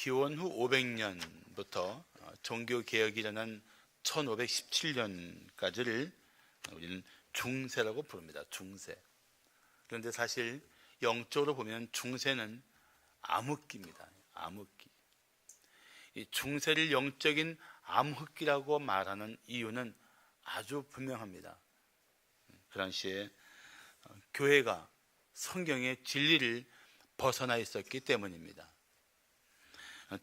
기원 후 500년부터 종교개혁이 일어난 1517년까지를 우리는 중세라고 부릅니다. 중세. 그런데 사실 영적으로 보면 중세는 암흑기입니다. 암흑기. 이 중세를 영적인 암흑기라고 말하는 이유는 아주 분명합니다. 그 당시에 교회가 성경의 진리를 벗어나 있었기 때문입니다.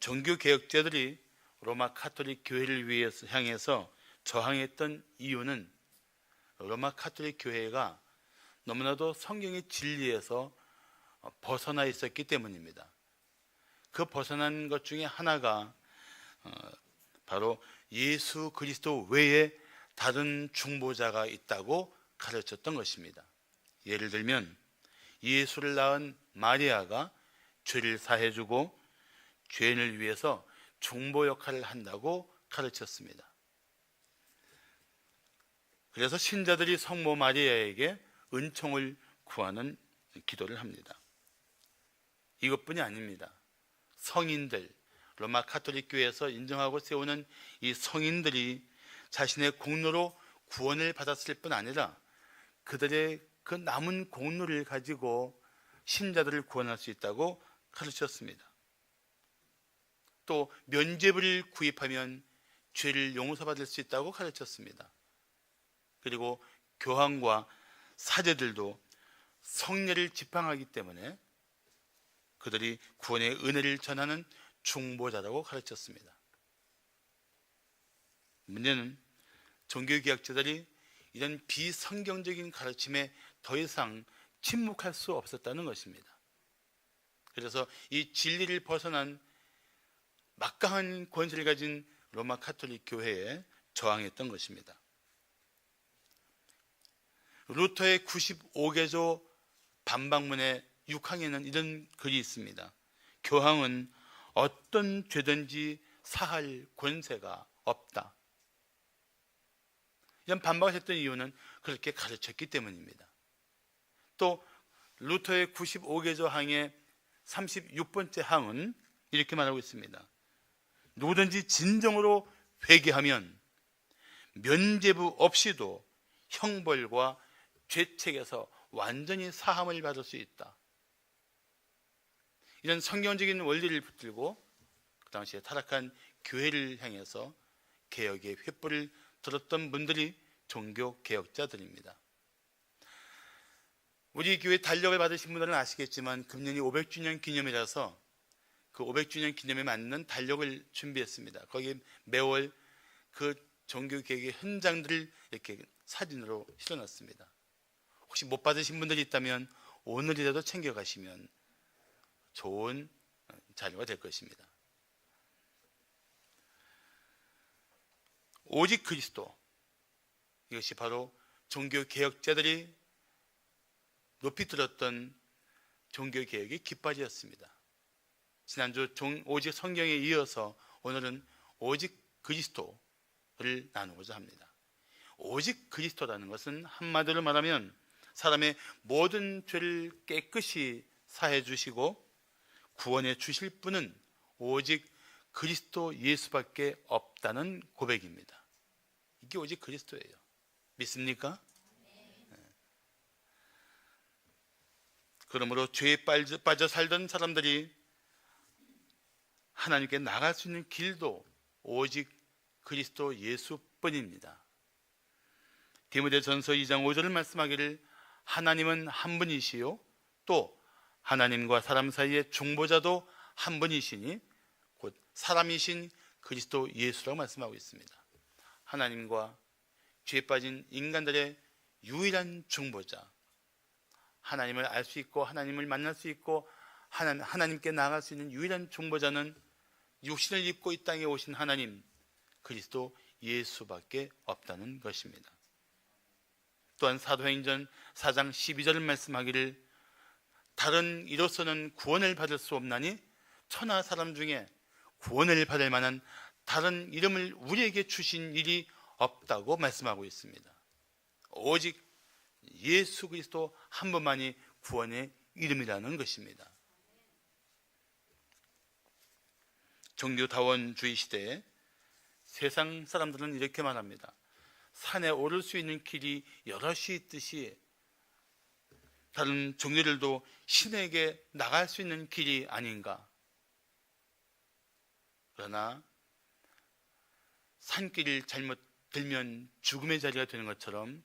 종교개혁자들이 로마 카톨릭 교회를 위해서 향해서 저항했던 이유는 로마 카톨릭 교회가 너무나도 성경의 진리에서 벗어나 있었기 때문입니다. 그 벗어난 것 중에 하나가 바로 예수 그리스도 외에 다른 중보자가 있다고 가르쳤던 것입니다. 예를 들면 예수를 낳은 마리아가 죄를 사해주고 죄인을 위해서 중보 역할을 한다고 가르쳤습니다. 그래서 신자들이 성모 마리아에게 은총을 구하는 기도를 합니다. 이것뿐이 아닙니다. 성인들, 로마 카톨릭 교회에서 인정하고 세우는 이 성인들이 자신의 공로로 구원을 받았을 뿐 아니라 그들의 그 남은 공로를 가지고 신자들을 구원할 수 있다고 가르쳤습니다. 또 면죄부를 구입하면 죄를 용서받을 수 있다고 가르쳤습니다. 그리고 교황과 사제들도 성례를 지팡하기 때문에 그들이 구원의 은혜를 전하는 중보자라고 가르쳤습니다. 문제는 종교개혁자들이 이런 비성경적인 가르침에 더 이상 침묵할 수 없었다는 것입니다. 그래서 이 진리를 벗어난 막강한 권세를 가진 로마 카톨릭 교회에 저항했던 것입니다. 루터의 95개조 반박문의 6항에는 이런 글이 있습니다. 교황은 어떤 죄든지 사할 권세가 없다. 이런 반박을 했던 이유는 그렇게 가르쳤기 때문입니다. 또 루터의 95개조 항의 36번째 항은 이렇게 말하고 있습니다. 누구든지 진정으로 회개하면 면죄부 없이도 형벌과 죄책에서 완전히 사함을 받을 수 있다. 이런 성경적인 원리를 붙들고 그 당시에 타락한 교회를 향해서 개혁의 횃불을 들었던 분들이 종교개혁자들입니다. 우리 교회 달력을 받으신 분들은 아시겠지만 금년이 500주년 기념이라서 그 500주년 기념에 맞는 달력을 준비했습니다. 거기에 매월 그 종교개혁의 현장들을 이렇게 사진으로 실어놨습니다. 혹시 못 받으신 분들이 있다면 오늘이라도 챙겨가시면 좋은 자료가 될 것입니다. 오직 그리스도, 이것이 바로 종교개혁자들이 높이 들었던 종교개혁의 깃발이었습니다. 지난주 오직 성경에 이어서 오늘은 오직 그리스도를 나누고자 합니다. 오직 그리스도라는 것은 한마디로 말하면 사람의 모든 죄를 깨끗이 사해 주시고 구원해 주실 분은 오직 그리스도 예수밖에 없다는 고백입니다. 이게 오직 그리스도예요. 믿습니까? 네. 그러므로 죄에 빠져 살던 사람들이 하나님께 나갈 수 있는 길도 오직 그리스도 예수뿐입니다. 디모데전서 2장 5절을 말씀하기를 하나님은 한 분이시요 또 하나님과 사람 사이의 중보자도 한 분이시니 곧 사람이신 그리스도 예수라고 말씀하고 있습니다. 하나님과 죄에 빠진 인간들의 유일한 중보자, 하나님을 알 수 있고 하나님을 만날 수 있고 하나님께 나아갈 수 있는 유일한 중보자는 육신을 입고 이 땅에 오신 하나님 그리스도 예수밖에 없다는 것입니다. 또한 사도행전 4장 12절을 말씀하기를 다른 이로서는 구원을 받을 수 없나니 천하 사람 중에 구원을 받을 만한 다른 이름을 우리에게 주신 일이 없다고 말씀하고 있습니다. 오직 예수 그리스도 한 분만이 구원의 이름이라는 것입니다. 정교다원주의 시대에 세상 사람들은 이렇게 말합니다. 산에 오를 수 있는 길이 여럿이 있듯이 다른 종교들도 신에게 나갈 수 있는 길이 아닌가. 그러나 산길을 잘못 들면 죽음의 자리가 되는 것처럼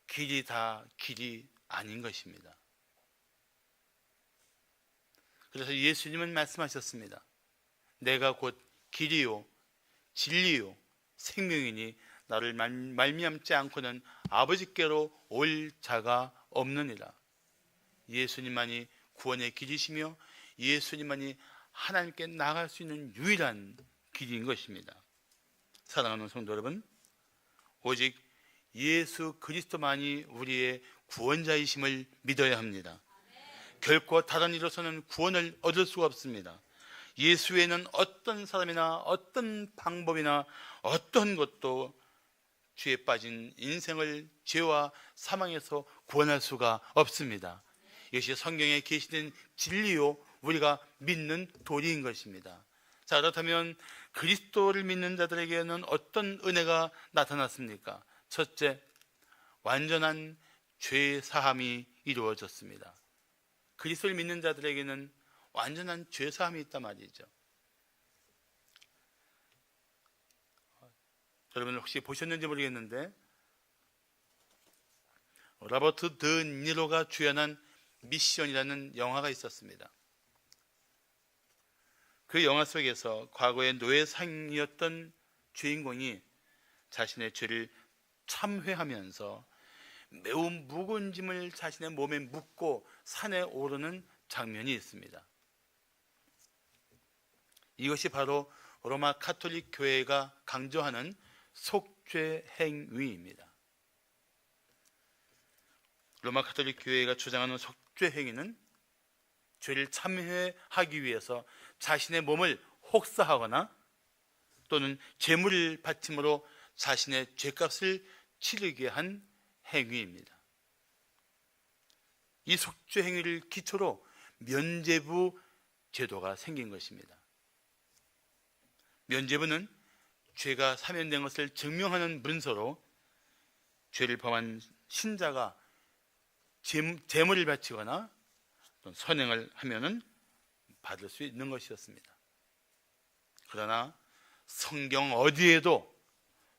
길이 다 길이 아닌 것입니다. 그래서 예수님은 말씀하셨습니다. 내가 곧 길이요 진리요 생명이니 나를 말미암지 않고는 아버지께로 올 자가 없느니라. 예수님만이 구원의 길이시며 예수님만이 하나님께 나갈 수 있는 유일한 길인 것입니다. 사랑하는 성도 여러분, 오직 예수 그리스도만이 우리의 구원자이심을 믿어야 합니다. 결코 다른 이로서는 구원을 얻을 수가 없습니다. 예수 외에는 어떤 사람이나 어떤 방법이나 어떤 것도 죄에 빠진 인생을 죄와 사망에서 구원할 수가 없습니다. 이것이 성경에 계시된 진리요 우리가 믿는 도리인 것입니다. 자, 그렇다면 그리스도를 믿는 자들에게는 어떤 은혜가 나타났습니까? 첫째, 완전한 죄 사함이 이루어졌습니다. 그리스도를 믿는 자들에게는 완전한 죄 사함이 있단 말이죠. 여러분 혹시 보셨는지 모르겠는데 로버트 드 니로가 주연한 미션이라는 영화가 있었습니다. 그 영화 속에서 과거의 노예상이었던 주인공이 자신의 죄를 참회하면서 매우 무거운 짐을 자신의 몸에 묻고 산에 오르는 장면이 있습니다. 이것이 바로 로마 가톨릭 교회가 강조하는 속죄 행위입니다. 로마 가톨릭 교회가 주장하는 속죄 행위는 죄를 참회하기 위해서 자신의 몸을 혹사하거나 또는 제물을 바침으로 자신의 죄값을 치르게 한 행위입니다. 이 속죄 행위를 기초로 면죄부 제도가 생긴 것입니다. 면죄부는 죄가 사면된 것을 증명하는 문서로 죄를 범한 신자가 제물을 바치거나 선행을 하면은 받을 수 있는 것이었습니다. 그러나 성경 어디에도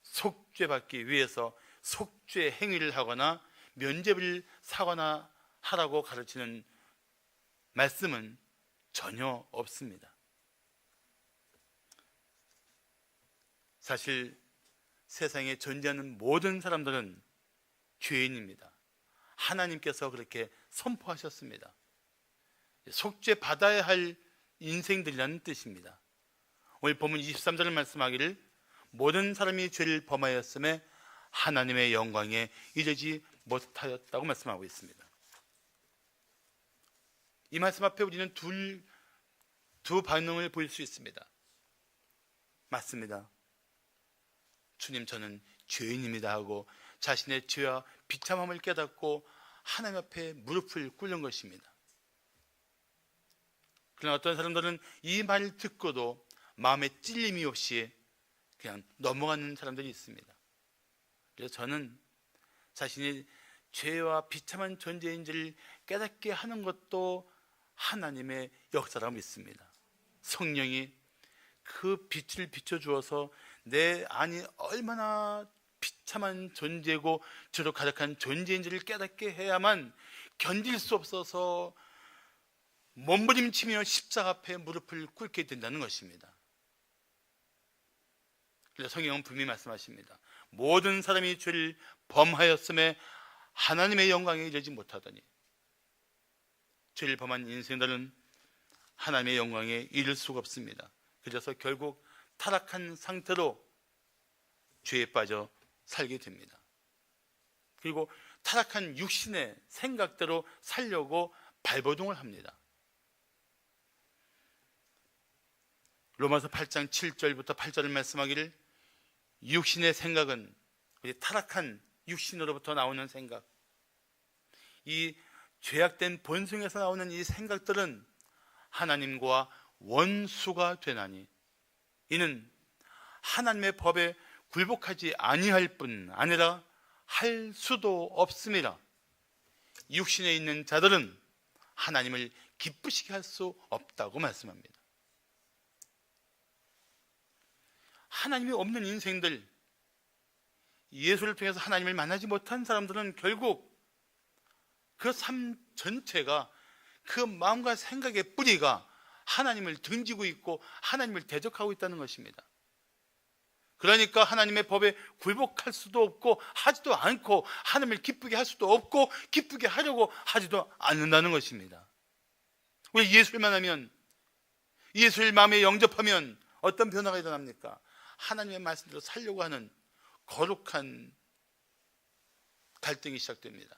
속죄받기 위해서 속죄 행위를 하거나 면죄부를 사거나 하라고 가르치는 말씀은 전혀 없습니다. 사실 세상에 존재하는 모든 사람들은 죄인입니다. 하나님께서 그렇게 선포하셨습니다. 속죄 받아야 할 인생들이라는 뜻입니다. 오늘 본문 23절을 말씀하기를 모든 사람이 죄를 범하였음에 하나님의 영광에 이르지 못하였다고 말씀하고 있습니다. 이 말씀 앞에 우리는 두 반응을 보일 수 있습니다. 맞습니다. 주님, 저는 죄인입니다 하고 자신의 죄와 비참함을 깨닫고 하나님 앞에 무릎을 꿇는 것입니다. 그러나 어떤 사람들은 이 말을 듣고도 마음에 찔림이 없이 그냥 넘어가는 사람들이 있습니다. 그래서 저는 자신이 죄와 비참한 존재인지를 깨닫게 하는 것도 하나님의 역사라고 믿습니다. 성령이 그 빛을 비춰주어서 내 안이 얼마나 비참한 존재고 죄로 가득한 존재인지를 깨닫게 해야만 견딜 수 없어서 몸부림치며 십자가 앞에 무릎을 꿇게 된다는 것입니다. 그래서 성경은 분명히 말씀하십니다. 모든 사람이 죄를 범하였음에 하나님의 영광에 이르지 못하더니, 죄를 범한 인생들은 하나님의 영광에 이를 수가 없습니다. 그래서 결국 타락한 상태로 죄에 빠져 살게 됩니다. 그리고 타락한 육신의 생각대로 살려고 발버둥을 합니다. 로마서 8장 7절부터 8절을 말씀하기를 육신의 생각은 타락한 육신으로부터 나오는 생각, 이 죄악된 본성에서 나오는 이 생각들은 하나님과 원수가 되나니 이는 하나님의 법에 굴복하지 아니할 뿐 아니라 할 수도 없습니다. 육신에 있는 자들은 하나님을 기쁘시게 할 수 없다고 말씀합니다. 하나님이 없는 인생들, 예수를 통해서 하나님을 만나지 못한 사람들은 결국 그 삶 전체가, 그 마음과 생각의 뿌리가 하나님을 등지고 있고 하나님을 대적하고 있다는 것입니다. 그러니까 하나님의 법에 굴복할 수도 없고 하지도 않고 하나님을 기쁘게 할 수도 없고 기쁘게 하려고 하지도 않는다는 것입니다. 왜 예수를 만나면, 예수를 마음에 영접하면 어떤 변화가 일어납니까? 하나님의 말씀대로 살려고 하는 거룩한 갈등이 시작됩니다.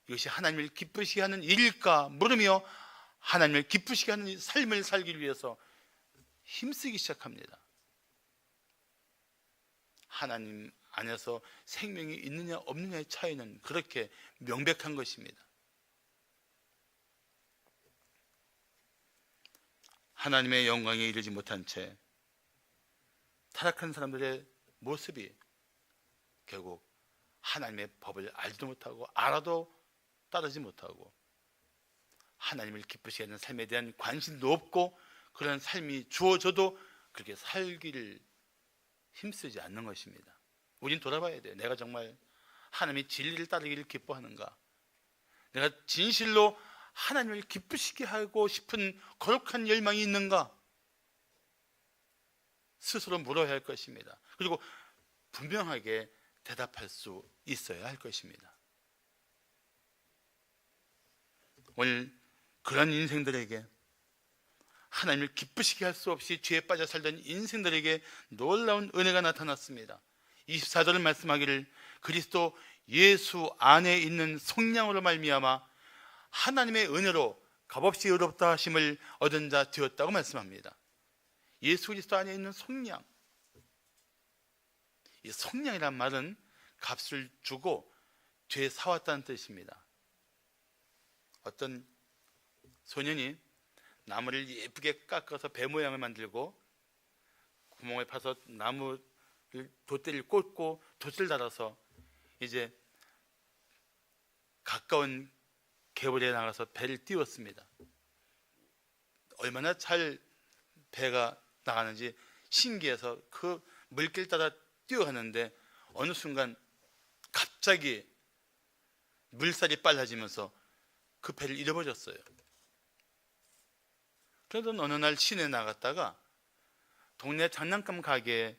이것이 하나님을 기쁘시게 하는 일일까 물으며 하나님을 기쁘시게 하는 삶을 살기 위해서 힘쓰기 시작합니다. 하나님 안에서 생명이 있느냐 없느냐의 차이는 그렇게 명백한 것입니다. 하나님의 영광에 이르지 못한 채 타락한 사람들의 모습이 결국 하나님의 법을 알지도 못하고 알아도 따르지 못하고 하나님을 기쁘시게 하는 삶에 대한 관심도 없고 그런 삶이 주어져도 그렇게 살기를 힘쓰지 않는 것입니다. 우린 돌아봐야 돼요. 내가 정말 하나님의 진리를 따르기를 기뻐하는가? 내가 진실로 하나님을 기쁘시게 하고 싶은 거룩한 열망이 있는가? 스스로 물어야 할 것입니다. 그리고 분명하게 대답할 수 있어야 할 것입니다. 오늘 그런 인생들에게, 하나님을 기쁘시게 할 수 없이 죄에 빠져 살던 인생들에게 놀라운 은혜가 나타났습니다. 24절은 말씀하기를 그리스도 예수 안에 있는 속량으로 말미암아 하나님의 은혜로 값없이 의롭다 하심을 얻은 자 되었다고 말씀합니다. 예수 그리스도 안에 있는 속량, 이 속량이란 말은 값을 주고 죄 사왔다는 뜻입니다. 어떤 소년이 나무를 예쁘게 깎아서 배 모양을 만들고 구멍을 파서 나무 돛대를 꽂고 돛을 달아서 이제 가까운 개울에 나가서 배를 띄웠습니다. 얼마나 잘 배가 나가는지 신기해서 그 물길 따라 뛰어가는데 어느 순간 갑자기 물살이 빨라지면서 그 배를 잃어버렸어요. 그러던 어느 날 시내에 나갔다가 동네 장난감 가게에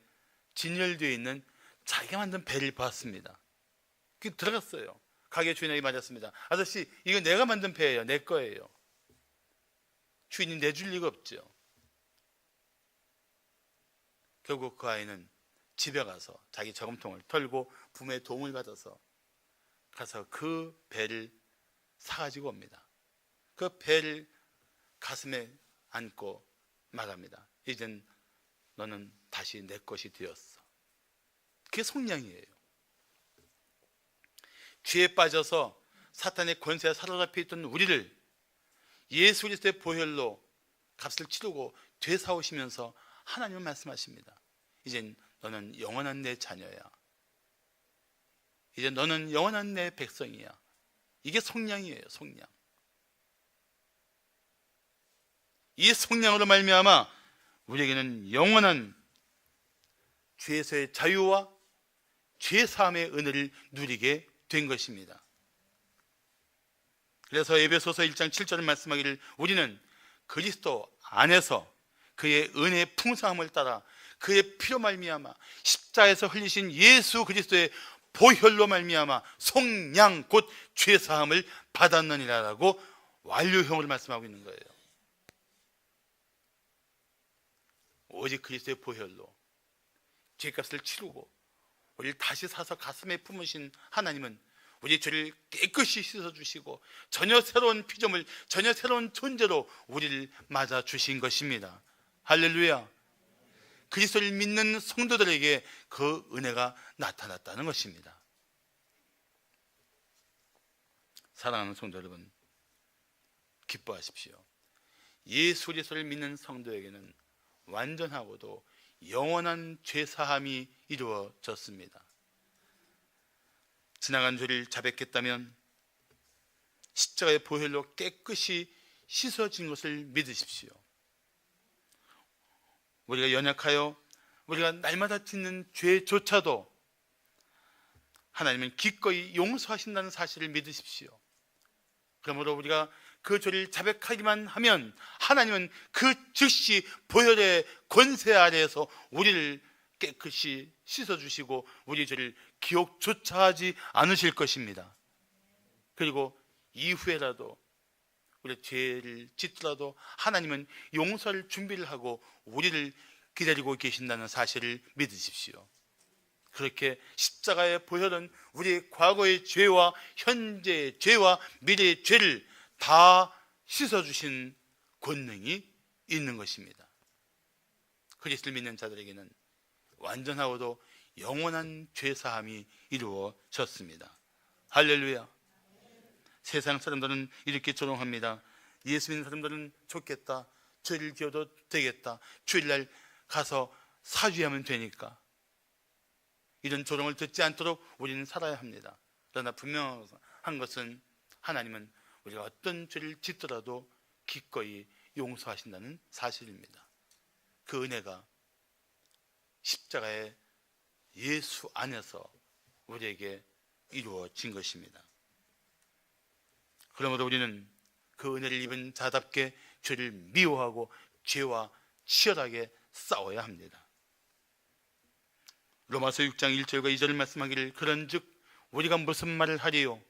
진열되어 있는 자기가 만든 배를 봤습니다. 들어갔어요. 가게 주인에게 말했습니다. 아저씨, 이거 내가 만든 배예요. 내 거예요. 주인이 내줄 리가 없죠. 결국 그 아이는 집에 가서 자기 저금통을 털고 부모의 도움을 받아서 가서 그 배를 사가지고 옵니다. 그 배를 가슴에 안고 말합니다. 이젠 너는 다시 내 것이 되었어. 그게 속량이에요. 죄에 빠져서 사탄의 권세에 사로잡혀 있던 우리를 예수 그리스도의 보혈로 값을 치르고 되사오시면서 하나님은 말씀하십니다. 이젠 너는 영원한 내 자녀야. 이제 너는 영원한 내 백성이야. 이게 속량이에요. 속량. 이 속량으로 말미암아 우리에게는 영원한 죄에서의 자유와 죄사함의 은혜를 누리게 된 것입니다. 그래서 에베소서 1장 7절을 말씀하기를 우리는 그리스도 안에서 그의 은혜의 풍성함을 따라 그의 피로 말미암아 십자에서 흘리신 예수 그리스도의 보혈로 말미암아 속량 곧 죄사함을 받았느니라라고 완료형으로 말씀하고 있는 거예요. 오직 그리스도의 보혈로 죄값을 치르고 우리를 다시 사서 가슴에 품으신 하나님은 우리 죄를 깨끗이 씻어주시고 전혀 새로운 피조물, 전혀 새로운 존재로 우리를 맞아주신 것입니다. 할렐루야. 그리스도를 믿는 성도들에게 그 은혜가 나타났다는 것입니다. 사랑하는 성도 여러분, 기뻐하십시오. 예수 그리스도를 믿는 성도에게는 완전하고도 영원한 죄사함이 이루어졌습니다. 지나간 죄를 자백했다면 십자가의 보혈로 깨끗이 씻어진 것을 믿으십시오. 우리가 연약하여 우리가 날마다 짓는 죄조차도 하나님은 기꺼이 용서하신다는 사실을 믿으십시오. 그러므로 우리가 그 죄를 자백하기만 하면 하나님은 그 즉시 보혈의 권세 아래에서 우리를 깨끗이 씻어주시고 우리 죄를 기억조차 하지 않으실 것입니다. 그리고 이후에라도 우리 죄를 짓더라도 하나님은 용서를 준비를 하고 우리를 기다리고 계신다는 사실을 믿으십시오. 그렇게 십자가의 보혈은 우리의 과거의 죄와 현재의 죄와 미래의 죄를 다 씻어주신 권능이 있는 것입니다. 그리스도를 믿는 자들에게는 완전하고도 영원한 죄사함이 이루어졌습니다. 할렐루야. 세상 사람들은 이렇게 조롱합니다. 예수 믿는 사람들은 좋겠다. 죄를 지어도 되겠다. 주일날 가서 사죄하면 되니까. 이런 조롱을 듣지 않도록 우리는 살아야 합니다. 그러나 분명한 것은 하나님은 우리가 어떤 죄를 짓더라도 기꺼이 용서하신다는 사실입니다. 그 은혜가 십자가의 예수 안에서 우리에게 이루어진 것입니다. 그러므로 우리는 그 은혜를 입은 자답게 죄를 미워하고 죄와 치열하게 싸워야 합니다. 로마서 6장 1절과 2절을 말씀하기를 그런즉 우리가 무슨 말을 하리요?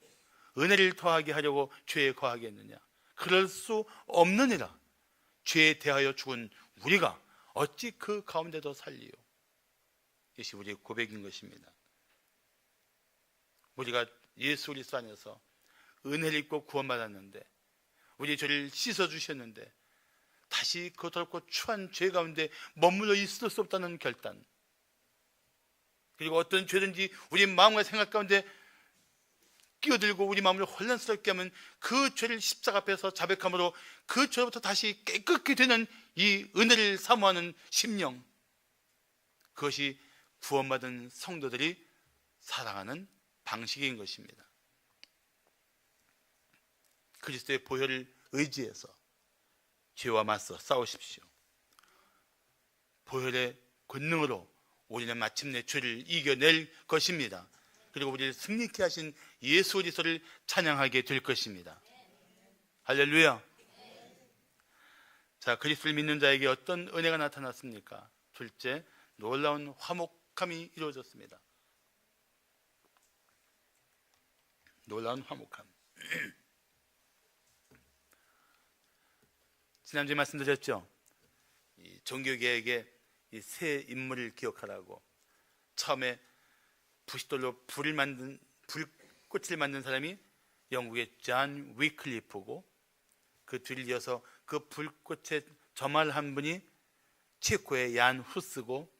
은혜를 더하게 하려고 죄에 거하겠느냐? 그럴 수 없느니라. 죄에 대하여 죽은 우리가 어찌 그 가운데도 살리요? 이것이 우리의 고백인 것입니다. 우리가 예수 그리스도 안에서 은혜를 입고 구원받았는데 우리 죄를 씻어주셨는데 다시 그 더럽고 추한 죄 가운데 머물러 있을 수 없다는 결단, 그리고 어떤 죄든지 우리 마음과 생각 가운데 끼어들고 우리 마음을 혼란스럽게 하면 그 죄를 십자가 앞에서 자백함으로 그 죄로부터 다시 깨끗게 되는 이 은혜를 사모하는 심령, 그것이 구원받은 성도들이 살아가는 방식인 것입니다. 그리스도의 보혈을 의지해서 죄와 맞서 싸우십시오. 보혈의 권능으로 우리는 마침내 죄를 이겨낼 것입니다. 그리고 우리를 승리케 하신 예수 그리스도를 찬양하게 될 것입니다. 할렐루야. 자, 그리스도를 믿는 자에게 어떤 은혜가 나타났습니까? 둘째, 놀라운 화목함이 이루어졌습니다. 놀라운 화목함. 지난주에 말씀드렸죠. 이 종교계에게 이 새 인물을 기억하라고. 처음에 부싯돌로 불꽃을 만든 사람이 영국의 존 위클리프고, 그 뒤를 이어서 그 불꽃에 점화한 분이 체코의 얀 후스고,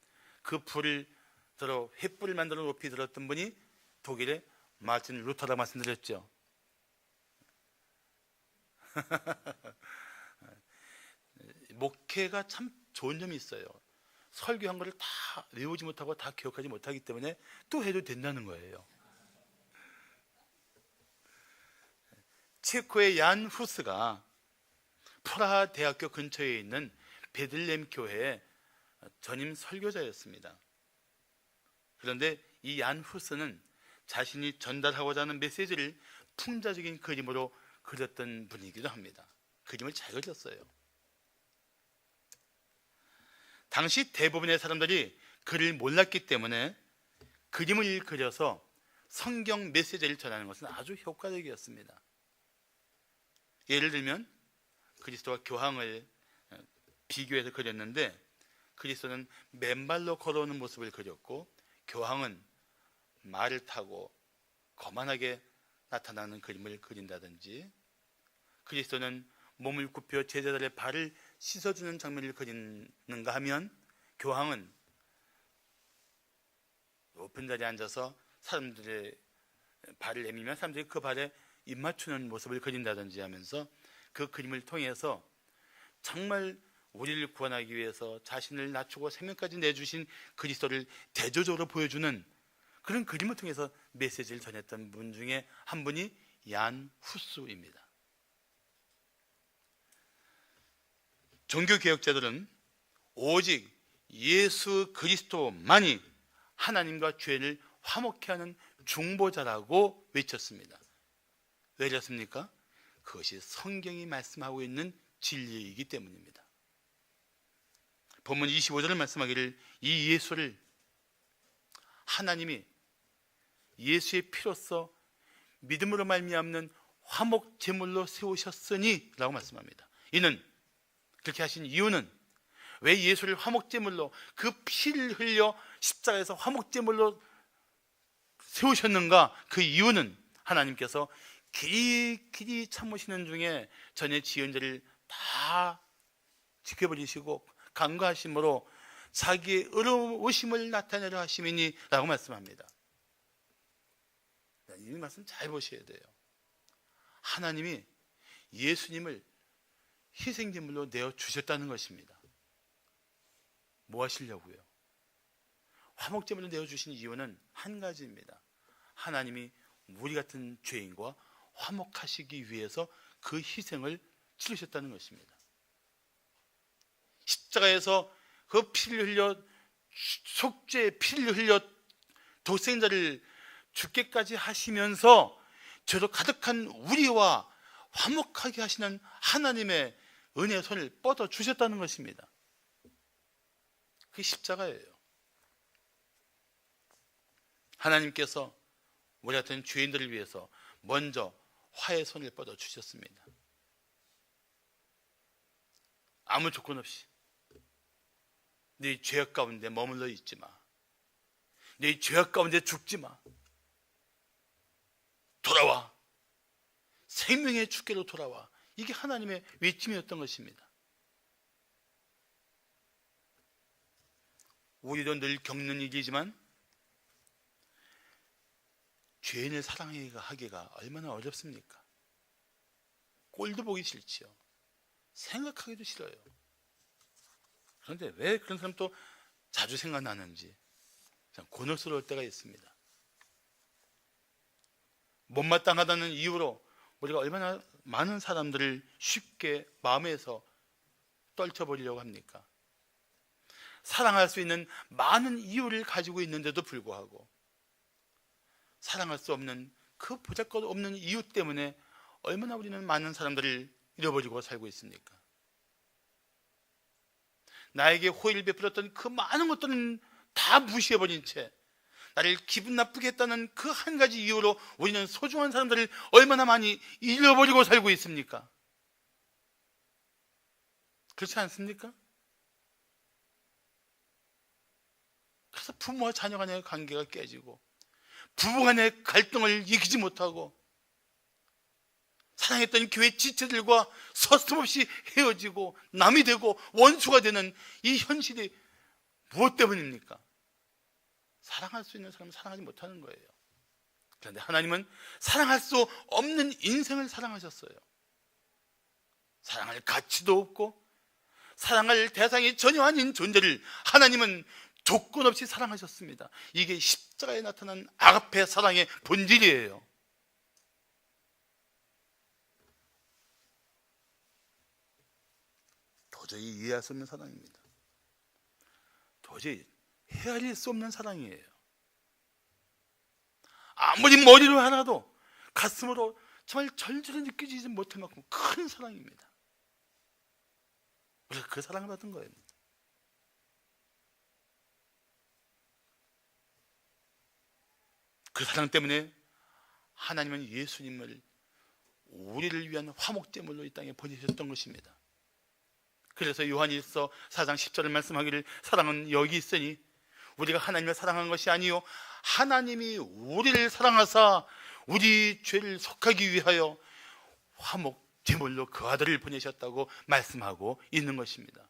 그 불을 들어 횃불을 만들어 높이 들었던 분이 독일의 마틴 루터라고 말씀드렸죠. 목회가 참 좋은 점이 있어요. 설교한 거를 다 외우지 못하고 다 기억하지 못하기 때문에 또 해도 된다는 거예요. 체코의 얀 후스가 프라하 대학교 근처에 있는 베들레헴 교회의 전임 설교자였습니다. 그런데 이 얀 후스는 자신이 전달하고자 하는 메시지를 풍자적인 그림으로 그렸던 분이기도 합니다. 그림을 잘 그렸어요. 당시 대부분의 사람들이 글을 몰랐기 때문에 그림을 그려서 성경 메시지를 전하는 것은 아주 효과적이었습니다. 예를 들면 그리스도와 교황을 비교해서 그렸는데, 그리스도는 맨발로 걸어오는 모습을 그렸고 교황은 말을 타고 거만하게 나타나는 그림을 그린다든지, 그리스도는 몸을 굽혀 제자들의 발을 씻어주는 장면을 그리는가 하면 교황은 높은 자리에 앉아서 사람들의 발을 내밀면 사람들이 그 발에 입 맞추는 모습을 그린다든지 하면서 그 그림을 통해서 정말 우리를 구원하기 위해서 자신을 낮추고 생명까지 내주신 그리스도를 대조적으로 보여주는 그런 그림을 통해서 메시지를 전했던 분 중에 한 분이 얀 후스입니다. 종교개혁자들은 오직 예수 그리스도만이 하나님과 죄를 화목케 하는 중보자라고 외쳤습니다. 왜 그렇습니까? 그것이 성경이 말씀하고 있는 진리이기 때문입니다. 본문 25절을 말씀하기를 이 예수를 하나님이 예수의 피로써 믿음으로 말미암는 화목 제물로 세우셨으니 라고 말씀합니다. 이는 그렇게 하신 이유는 왜 예수를 화목 제물로 그 피를 흘려 십자가에서 화목 제물로 세우셨는가? 그 이유는 하나님께서 길이 참으시는 중에 전에 지은 죄를 다 지켜버리시고 간과하심으로 자기의 의로우심을 나타내려 하심이니 라고 말씀합니다. 이 말씀 잘 보셔야 돼요. 하나님이 예수님을 희생제물로 내어주셨다는 것입니다. 뭐 하시려고요? 화목제물로 내어주신 이유는 한 가지입니다. 하나님이 우리 같은 죄인과 화목하시기 위해서 그 희생을 치르셨다는 것입니다. 십자가에서 그 피를 흘려 속죄의 피를 흘려 독생자를 죽게까지 하시면서 죄로 가득한 우리와 화목하게 하시는 하나님의 은혜의 손을 뻗어 주셨다는 것입니다. 그게 십자가예요. 하나님께서 우리 같은 죄인들을 위해서 먼저 화의 손을 뻗어 주셨습니다. 아무 조건 없이 네 죄악 가운데 머물러 있지 마. 네 죄악 가운데 죽지 마. 돌아와. 생명의 주께로 돌아와. 이게 하나님의 외침이었던 것입니다. 우리도 늘 겪는 일이지만 죄인을 사랑하기가 얼마나 어렵습니까? 꼴도 보기 싫지요. 생각하기도 싫어요. 그런데 왜 그런 사람 또 자주 생각나는지 곤혹스러울 때가 있습니다. 못마땅하다는 이유로 우리가 얼마나 많은 사람들을 쉽게 마음에서 떨쳐버리려고 합니까? 사랑할 수 있는 많은 이유를 가지고 있는데도 불구하고 사랑할 수 없는 그 보잘것없는 이유 때문에 얼마나 우리는 많은 사람들을 잃어버리고 살고 있습니까? 나에게 호의를 베풀었던 그 많은 것들은 다 무시해버린 채 나를 기분 나쁘게 했다는 그 한 가지 이유로 우리는 소중한 사람들을 얼마나 많이 잃어버리고 살고 있습니까? 그렇지 않습니까? 그래서 부모와 자녀 간의 관계가 깨지고 부부 간의 갈등을 이기지 못하고 사랑했던 교회 지체들과 서슴없이 헤어지고 남이 되고 원수가 되는 이 현실이 무엇 때문입니까? 사랑할 수 있는 사람은 사랑하지 못하는 거예요. 그런데 하나님은 사랑할 수 없는 인생을 사랑하셨어요. 사랑할 가치도 없고 사랑할 대상이 전혀 아닌 존재를 하나님은 조건 없이 사랑하셨습니다. 이게 십자가에 나타난 아가페 사랑의 본질이에요. 도저히 이해할 수 없는 사랑입니다. 도저히 헤아릴 수 없는 사랑이에요. 아무리 머리로 하나도 가슴으로 정말 절절히 느껴지지 못할 만큼 큰 사랑입니다. 우리가 그 사랑을 받은 거예요. 그 사랑 때문에 하나님은 예수님을 우리를 위한 화목제물로 이 땅에 보내셨던 것입니다. 그래서 요한일서 4장 10절을 말씀하기를 사랑은 여기 있으니 우리가 하나님을 사랑한 것이 아니요 하나님이 우리를 사랑하사 우리 죄를 속하기 위하여 화목제물로 그 아들을 보내셨다고 말씀하고 있는 것입니다.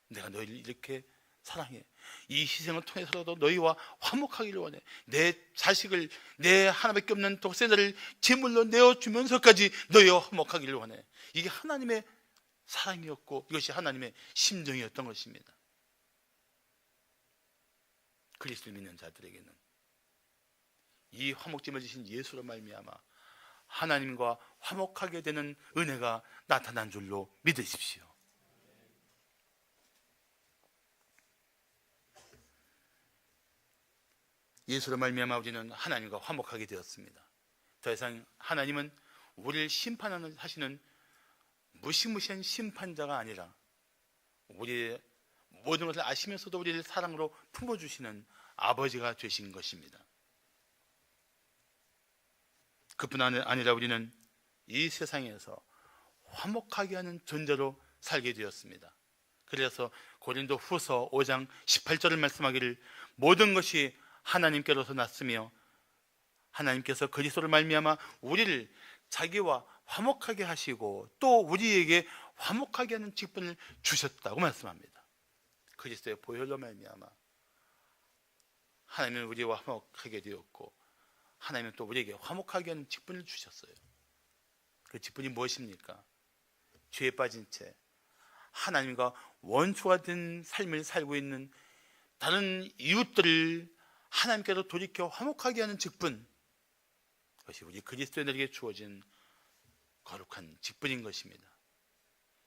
내가 너희를 이렇게 사랑해. 이 희생을 통해서라도 너희와 화목하기를 원해. 내 자식을, 내 하나밖에 없는 독생자를 제물로 내어주면서까지 너희와 화목하기를 원해. 이게 하나님의 사랑이었고 이것이 하나님의 심정이었던 것입니다. 그리스도를 믿는 자들에게는 이 화목제물 지신 예수로 말미암아 하나님과 화목하게 되는 은혜가 나타난 줄로 믿으십시오. 예수로 말미암아 우리는 하나님과 화목하게 되었습니다. 더 이상 하나님은 우리를 심판하시는 무시무시한 심판자가 아니라 우리의 모든 것을 아시면서도 우리를 사랑으로 품어주시는 아버지가 되신 것입니다. 그뿐 아니라 우리는 이 세상에서 화목하게 하는 존재로 살게 되었습니다. 그래서 고린도 후서 5장 18절을 말씀하기를 모든 것이 하나님께로서 났으며 하나님께서 그리스도를 말미암아 우리를 자기와 화목하게 하시고 또 우리에게 화목하게 하는 직분을 주셨다고 말씀합니다. 그리스도의 보혈로 말미암아 하나님은 우리와 화목하게 되었고 하나님은 또 우리에게 화목하게 하는 직분을 주셨어요. 그 직분이 무엇입니까? 죄에 빠진 채 하나님과 원수가 된 삶을 살고 있는 다른 이웃들을 하나님께로 돌이켜 화목하게 하는 직분, 그것이 우리 그리스도인에게 주어진 거룩한 직분인 것입니다.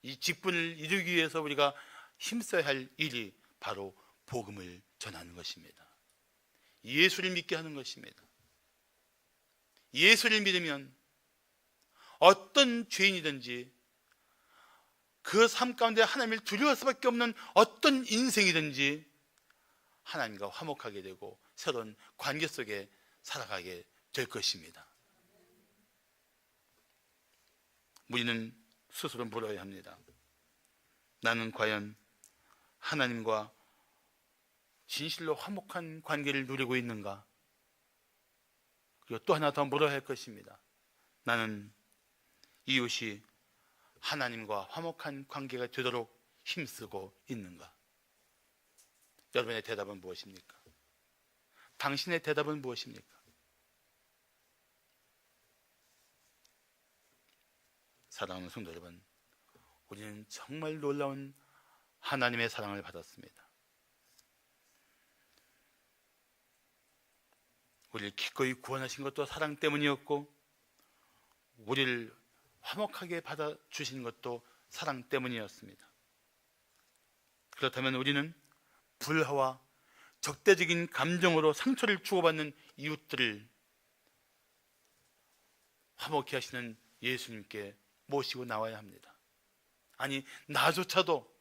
이 직분을 이루기 위해서 우리가 힘써야 할 일이 바로 복음을 전하는 것입니다. 예수를 믿게 하는 것입니다. 예수를 믿으면 어떤 죄인이든지 그 삶 가운데 하나님을 두려워할 수밖에 없는 어떤 인생이든지 하나님과 화목하게 되고 새로운 관계 속에 살아가게 될 것입니다. 우리는 스스로 물어야 합니다. 나는 과연 하나님과 진실로 화목한 관계를 누리고 있는가? 그리고 또 하나 더 물어야 할 것입니다. 나는 이웃이 하나님과 화목한 관계가 되도록 힘쓰고 있는가? 여러분의 대답은 무엇입니까? 당신의 대답은 무엇입니까? 사랑하는 성도 여러분, 우리는 정말 놀라운 하나님의 사랑을 받았습니다. 우리를 기꺼이 구원하신 것도 사랑 때문이었고 우리를 화목하게 받아주신 것도 사랑 때문이었습니다. 그렇다면 우리는 불화와 적대적인 감정으로 상처를 주고받는 이웃들을 화목케 하시는 예수님께 모시고 나와야 합니다. 아니, 나조차도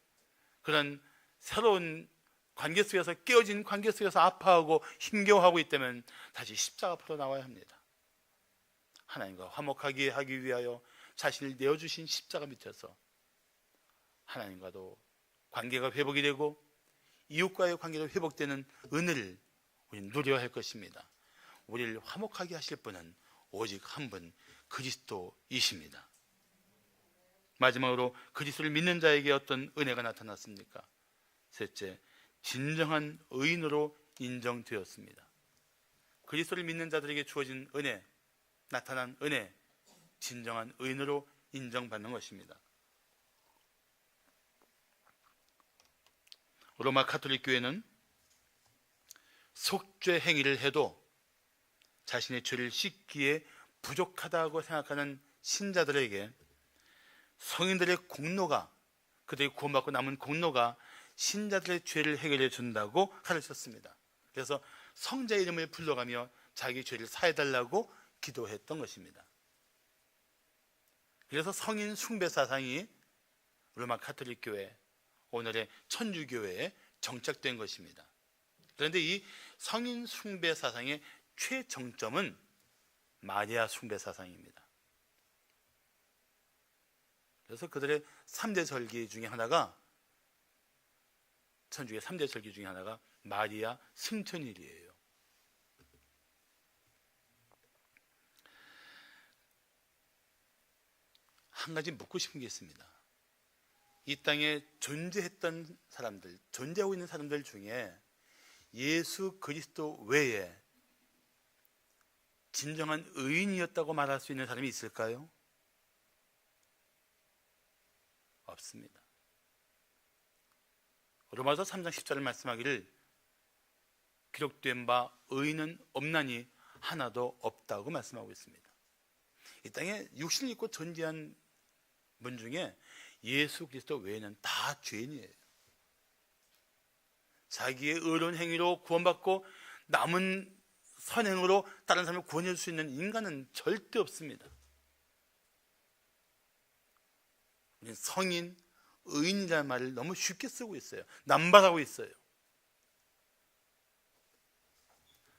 그런 새로운 관계 속에서 깨어진 관계 속에서 아파하고 힘겨워하고 있다면 다시 십자가 앞으로 나와야 합니다. 하나님과 화목하게 하기 위하여 자신을 내어주신 십자가 밑에서 하나님과도 관계가 회복이 되고 이웃과의 관계도 회복되는 은혜를 우리는 누려야 할 것입니다. 우리를 화목하게 하실 분은 오직 한 분, 그리스도이십니다. 마지막으로 그리스도를 믿는 자에게 어떤 은혜가 나타났습니까? 셋째, 진정한 의인으로 인정되었습니다. 그리스도를 믿는 자들에게 주어진 은혜, 나타난 은혜, 진정한 의인으로 인정받는 것입니다. 로마 가톨릭 교회는 속죄 행위를 해도 자신의 죄를 씻기에 부족하다고 생각하는 신자들에게 성인들의 공로가, 그들이 구원받고 남은 공로가 신자들의 죄를 해결해 준다고 가르쳤습니다. 그래서 성자 이름을 불러가며 자기 죄를 사해달라고 기도했던 것입니다. 그래서 성인 숭배 사상이 로마 가톨릭 교회, 오늘의 천주교회에 정착된 것입니다. 그런데 이 성인 숭배 사상의 최정점은 마리아 숭배 사상입니다. 그래서 그들의 3대 절기 중에 하나가, 천주교의 3대 절기 중에 하나가 마리아 승천일이에요. 한 가지 묻고 싶은 게 있습니다. 이 땅에 존재했던 사람들, 존재하고 있는 사람들 중에 예수 그리스도 외에 진정한 의인이었다고 말할 수 있는 사람이 있을까요? 없습니다. 로마서 3장 10절을 말씀하기를 기록된 바 의인은 없나니 하나도 없다고 말씀하고 있습니다. 이 땅에 육신을 입고 존재한 분 중에 예수 그리스도 외에는 다 죄인이에요. 자기의 의로운 행위로 구원받고 남은 선행으로 다른 사람을 구원해 줄 수 있는 인간은 절대 없습니다. 우리는 성인, 의인이라는 말을 너무 쉽게 쓰고 있어요. 남발하고 있어요.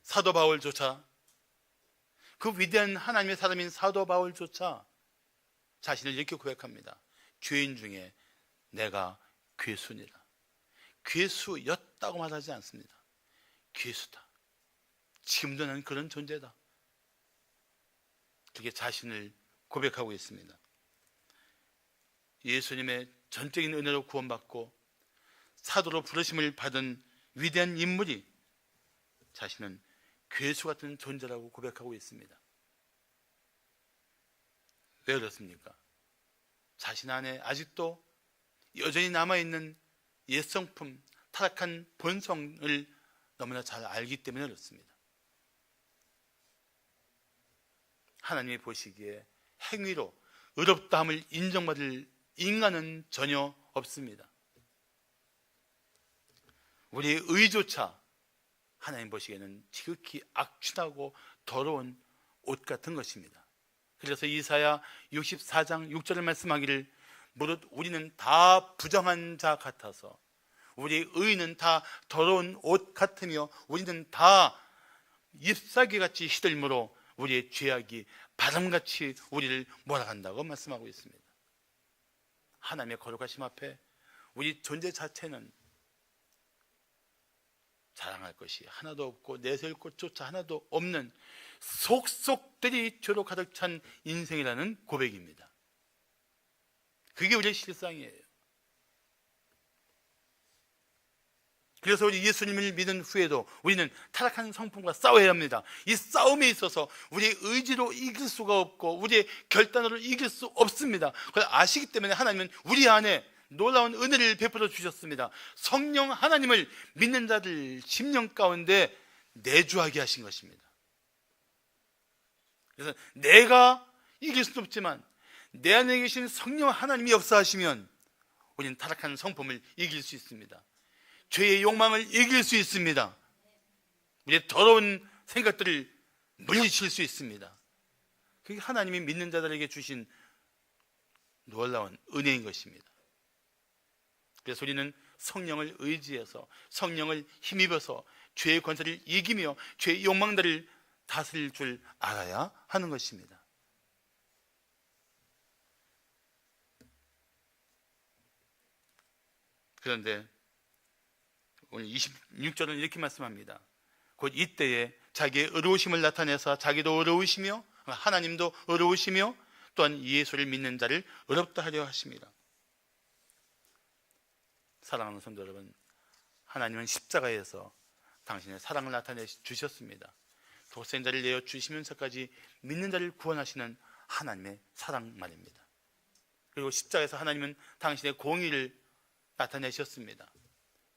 사도 바울조차, 그 위대한 하나님의 사람인 사도 바울조차 자신을 이렇게 고백합니다. 죄인 중에 내가 괴수니라. 괴수였다고 말하지 않습니다. 괴수다. 지금도 나는 그런 존재다. 그렇게 자신을 고백하고 있습니다. 예수님의 전적인 은혜로 구원받고 사도로 부르심을 받은 위대한 인물이 자신은 괴수 같은 존재라고 고백하고 있습니다. 왜 그렇습니까? 자신 안에 아직도 여전히 남아있는 옛성품, 타락한 본성을 너무나 잘 알기 때문에 그렇습니다. 하나님이 보시기에 행위로 의롭다함을 인정받을 인간은 전혀 없습니다. 우리의 의조차 하나님 보시기에는 지극히 악취나고 더러운 옷 같은 것입니다. 그래서 이사야 64장 6절을 말씀하기를 무릇 우리는 다 부정한 자 같아서 우리의 의는 다 더러운 옷 같으며 우리는 다 잎사귀같이 시들므로 우리의 죄악이 바람같이 우리를 몰아간다고 말씀하고 있습니다. 하나님의 거룩하심 앞에 우리 존재 자체는 자랑할 것이 하나도 없고 내세울 것조차 하나도 없는 속속들이 죄로 가득 찬 인생이라는 고백입니다. 그게 우리의 실상이에요. 그래서 우리 예수님을 믿은 후에도 우리는 타락한 성품과 싸워야 합니다. 이 싸움에 있어서 우리의 의지로 이길 수가 없고 우리의 결단으로 이길 수 없습니다. 그걸 아시기 때문에 하나님은 우리 안에 놀라운 은혜를 베풀어 주셨습니다. 성령 하나님을 믿는 자들 심령 가운데 내주하게 하신 것입니다. 그래서 내가 이길 수는 없지만 내 안에 계신 성령 하나님이 역사하시면 우리는 타락한 성품을 이길 수 있습니다. 죄의 욕망을 이길 수 있습니다. 우리의 더러운 생각들을 물리칠 수 있습니다. 그게 하나님이 믿는 자들에게 주신 놀라운 은혜인 것입니다. 그래서 우리는 성령을 의지해서 성령을 힘입어서 죄의 권세를 이기며 죄의 욕망들을 다스릴 줄 알아야 하는 것입니다. 그런데 오늘 26절은 이렇게 말씀합니다. 곧 이때에 자기의 의로우심을 나타내서 자기도 의로우시며 하나님도 의로우시며 또한 예수를 믿는 자를 의롭다 하려 하십니다. 사랑하는 성도 여러분, 하나님은 십자가에서 당신의 사랑을 나타내 주셨습니다. 독생자를 내어 주시면서까지 믿는 자를 구원하시는 하나님의 사랑 말입니다. 그리고 십자가에서 하나님은 당신의 공의를 나타내셨습니다.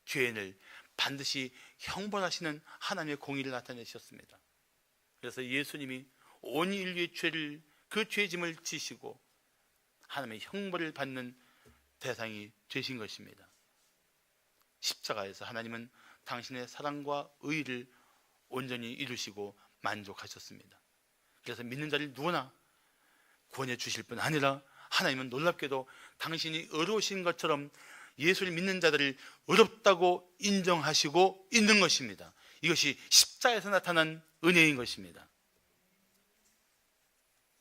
죄인을 반드시 형벌하시는 하나님의 공의를 나타내셨습니다. 그래서 예수님이 온 인류의 죄를 그 죄짐을 지시고 하나님의 형벌을 받는 대상이 되신 것입니다. 십자가에서 하나님은 당신의 사랑과 의를 온전히 이루시고 만족하셨습니다. 그래서 믿는 자를 누구나 구원해 주실 뿐 아니라 하나님은 놀랍게도 당신이 의로우신 것처럼 예수를 믿는 자들을 의롭다고 인정하시고 있는 것입니다. 이것이 십자가에서 나타난 은혜인 것입니다.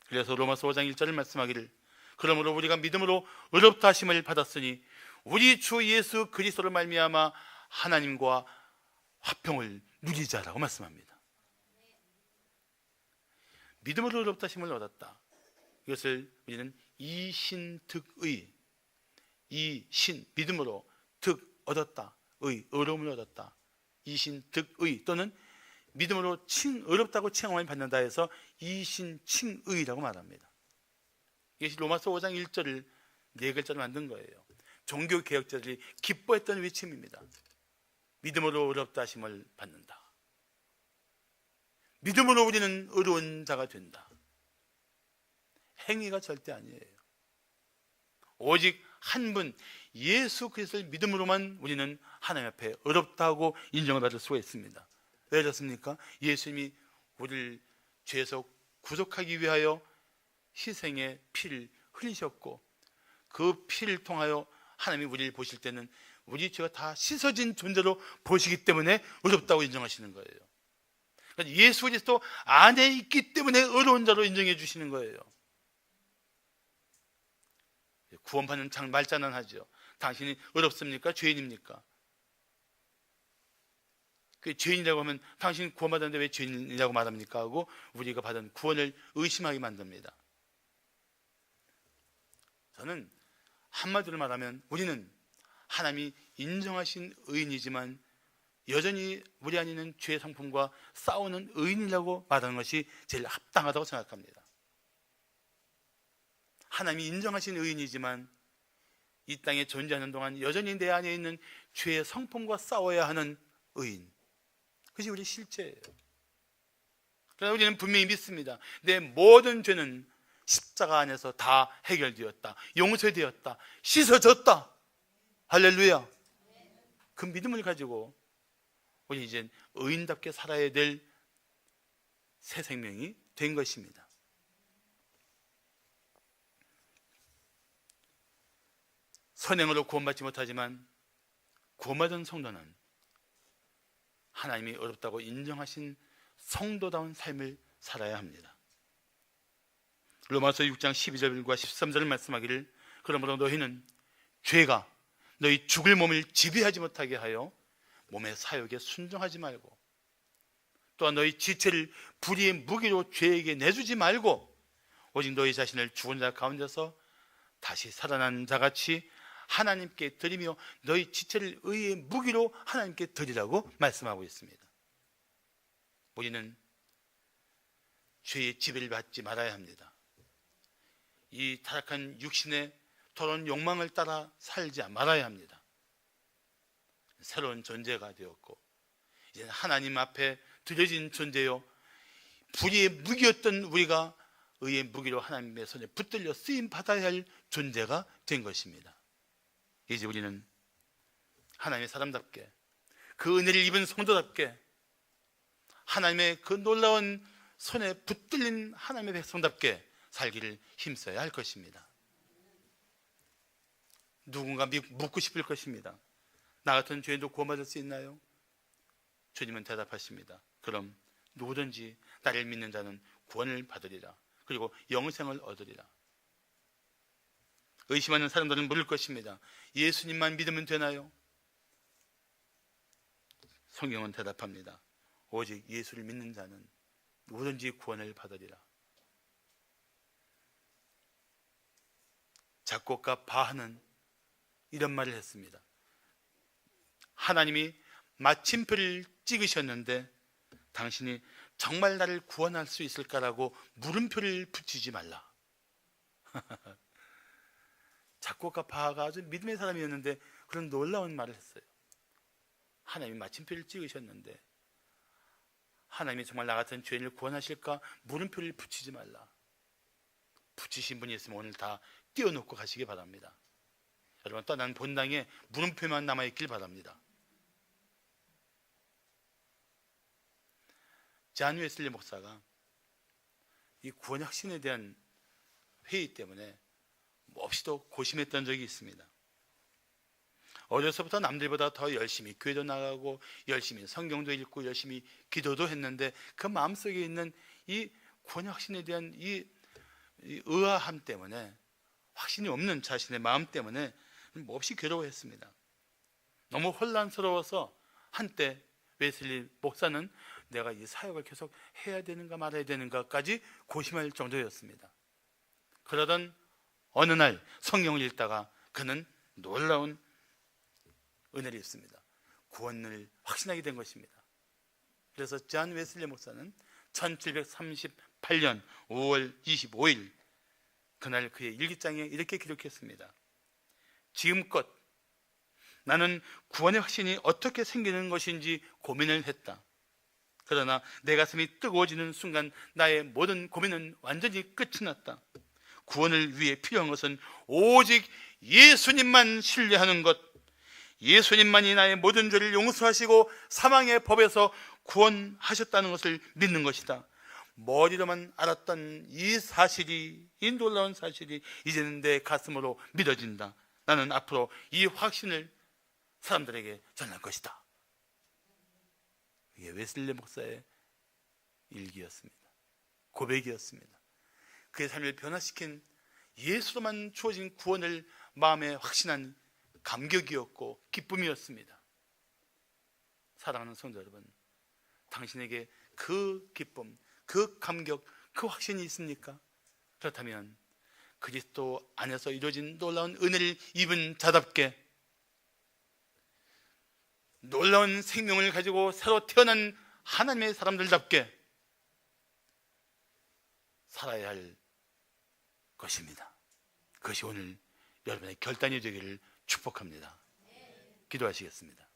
그래서 로마서 5장 1절을 말씀하기를 그러므로 우리가 믿음으로 의롭다 하심을 받았으니 우리 주 예수 그리스도로 말미암아 하나님과 화평을 누리자라고 말씀합니다. 믿음으로 의롭다 하심을 얻었다. 이것을 우리는 이신득의, 이 신 믿음으로 득 얻었다. 의로움을 얻었다. 이신 득의 또는 믿음으로 의롭다고 칭함을 받는다 해서 이신 칭의라고 말합니다. 이것이 로마서 5장 1절을 네 글자로 만든 거예요. 종교 개혁자들이 기뻐했던 외침입니다. 믿음으로 의롭다 하심을 받는다. 믿음으로 우리는 의로운 자가 된다. 행위가 절대 아니에요. 오직 한 분 예수 그리스도를 믿음으로만 우리는 하나님 앞에 의롭다고 인정을 받을 수가 있습니다. 왜 그렇습니까? 예수님이 우리를 죄에서 구속하기 위하여 희생의 피를 흘리셨고 그 피를 통하여 하나님이 우리를 보실 때는 우리 죄가 다 씻어진 존재로 보시기 때문에 의롭다고 인정하시는 거예요. 그러니까 예수 그리스도 안에 있기 때문에 의로운 자로 인정해 주시는 거예요. 구원받는 말장난 하죠. 당신이 의롭습니까? 죄인입니까? 그 죄인이라고 하면 당신이 구원받았는데 왜 죄인이라고 말합니까? 하고 우리가 받은 구원을 의심하게 만듭니다. 저는 한마디로 말하면 우리는 하나님이 인정하신 의인이지만 여전히 우리 안에 있는 죄의 성품과 싸우는 의인이라고 말하는 것이 제일 합당하다고 생각합니다. 하나님이 인정하신 의인이지만 이 땅에 존재하는 동안 여전히 내 안에 있는 죄의 성품과 싸워야 하는 의인, 그것이 우리 실제예요. 그러나 우리는 분명히 믿습니다. 내 모든 죄는 십자가 안에서 다 해결되었다, 용서되었다, 씻어졌다. 할렐루야. 그 믿음을 가지고 우리 이제 의인답게 살아야 될 새 생명이 된 것입니다. 선행으로 구원받지 못하지만 구원받은 성도는 하나님이 어렵다고 인정하신 성도다운 삶을 살아야 합니다. 로마서 6장 12절과 13절을 말씀하기를 그러므로 너희는 죄가 너희 죽을 몸을 지배하지 못하게 하여 몸의 사욕에 순종하지 말고 또한 너희 지체를 불의의 무기로 죄에게 내주지 말고 오직 너희 자신을 죽은 자 가운데서 다시 살아난 자같이 하나님께 드리며 너희 지체를 의의 무기로 하나님께 드리라고 말씀하고 있습니다. 우리는 죄의 지배를 받지 말아야 합니다. 이 타락한 육신의 더러운 욕망을 따라 살지 말아야 합니다. 새로운 존재가 되었고 이제 하나님 앞에 드려진 존재요, 불의의 무기였던 우리가 의의 무기로 하나님의 손에 붙들려 쓰임 받아야 할 존재가 된 것입니다. 이제 우리는 하나님의 사람답게 그 은혜를 입은 성도답게 하나님의 그 놀라운 손에 붙들린 하나님의 백성답게 살기를 힘써야 할 것입니다. 누군가 묻고 싶을 것입니다. 나 같은 죄인도 구원받을 수 있나요? 주님은 대답하십니다. 그럼 누구든지 나를 믿는 자는 구원을 받으리라. 그리고 영생을 얻으리라. 의심하는 사람들은 물을 것입니다. 예수님만 믿으면 되나요? 성경은 대답합니다. 오직 예수를 믿는 자는 누구든지 구원을 받으리라. 작곡가 바하는 이런 말을 했습니다. 하나님이 마침표를 찍으셨는데 당신이 정말 나를 구원할 수 있을까라고 물음표를 붙이지 말라. 작곡가 바하가 아주 믿음의 사람이었는데 그런 놀라운 말을 했어요. 하나님이 마침표를 찍으셨는데 하나님이 정말 나 같은 죄인을 구원하실까? 물음표를 붙이지 말라. 붙이신 분이 있으면 오늘 다 띄워놓고 가시기 바랍니다. 여러분, 떠난 본당에 물음표만 남아있길 바랍니다. 잔 웨슬리 목사가 이 구원 혁신에 대한 회의 때문에 몹시도 고심했던 적이 있습니다. 어려서부터 남들보다 더 열심히 교회도 나가고 열심히 성경도 읽고 열심히 기도도 했는데 그 마음속에 있는 이 구원 혁신에 대한 이 의아함 때문에, 확신이 없는 자신의 마음 때문에 몹시 괴로워했습니다. 너무 혼란스러워서 한때 웨슬리 목사는 내가 이 사역을 계속 해야 되는가 말아야 되는가까지 고심할 정도였습니다. 그러던 어느 날 성경을 읽다가 그는 놀라운 은혜를 입습니다. 구원을 확신하게 된 것입니다. 그래서 존 웨슬리 목사는 1738년 5월 25일 그날 그의 일기장에 이렇게 기록했습니다. 지금껏 나는 구원의 확신이 어떻게 생기는 것인지 고민을 했다. 그러나 내 가슴이 뜨거워지는 순간 나의 모든 고민은 완전히 끝이 났다. 구원을 위해 필요한 것은 오직 예수님만 신뢰하는 것, 예수님만이 나의 모든 죄를 용서하시고 사망의 법에서 구원하셨다는 것을 믿는 것이다. 머리로만 알았던 이 사실이, 이 놀라운 사실이 이제는 내 가슴으로 믿어진다. 나는 앞으로 이 확신을 사람들에게 전할 것이다. 이게 웨슬리 목사의 일기였습니다. 고백이었습니다. 그의 삶을 변화시킨 예수로만 주어진 구원을 마음에 확신한 감격이었고 기쁨이었습니다. 사랑하는 성도 여러분, 당신에게 그 기쁨, 그 감격, 그 확신이 있습니까? 그렇다면 그리스도 안에서 이루어진 놀라운 은혜를 입은 자답게 놀라운 생명을 가지고 새로 태어난 하나님의 사람들답게 살아야 할 것입니다. 그것이 오늘 여러분의 결단이 되기를 축복합니다. 기도하시겠습니다.